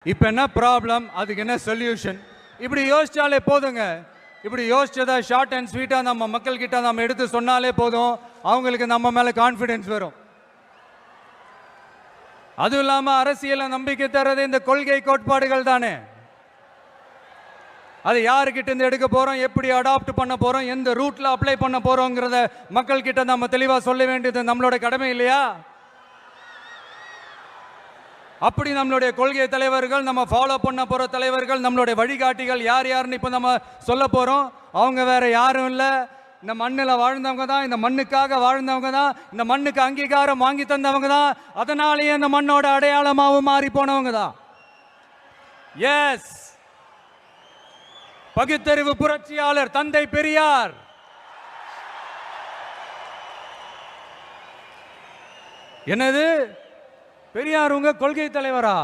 இப்போ என்ன ப்ராப்ளம், அதுக்கு என்ன சொல்யூஷன், இப்படி யோசிச்சாலே போதுங்க. இப்படி யோசிச்சதை ஷார்ட் அண்ட் ஸ்வீட்டாக நம்ம மக்கள்கிட்ட நம்ம எடுத்து சொன்னாலே போதும், அவங்களுக்கு நம்ம மேலே கான்ஃபிடென்ஸ் வரும். அதுவும் இல்லாமல் அரசியலை நம்பிக்கை தர்றது இந்த கொள்கை கோட்பாடுகள் தானே. அது யாருக்கிட்ட இருந்து எடுக்க போறோம், எப்படி அடாப்ட் பண்ண போறோம், எந்த ரூட்ல அப்ளை பண்ண போறோங்கிறத மக்கள் கிட்ட நம்ம தெளிவா சொல்ல வேண்டியது நம்மளோட கடமை இல்லையா? அப்படி நம்மளுடைய கொள்கை தலைவர்கள், நம்ம ஃபாலோ பண்ண போற தலைவர்கள், நம்மளுடைய வழிகாட்டிகள் யார் யாருன்னு இப்போ நம்ம சொல்ல போறோம். அவங்க வேற யாரும் இல்லை, இந்த மண்ணில் வாழ்ந்தவங்க தான், இந்த மண்ணுக்காக வாழ்ந்தவங்க தான், இந்த மண்ணுக்கு அங்கீகாரம் வாங்கி தந்தவங்க தான், அதனாலேயே இந்த மண்ணோட அடையாளமாகவும் மாறி போனவங்க தான். எஸ், பகுத்தறிவு புரட்சியாளர் தந்தை பெரியார். என்னது, பெரியார் உங்க கொள்கை தலைவரா?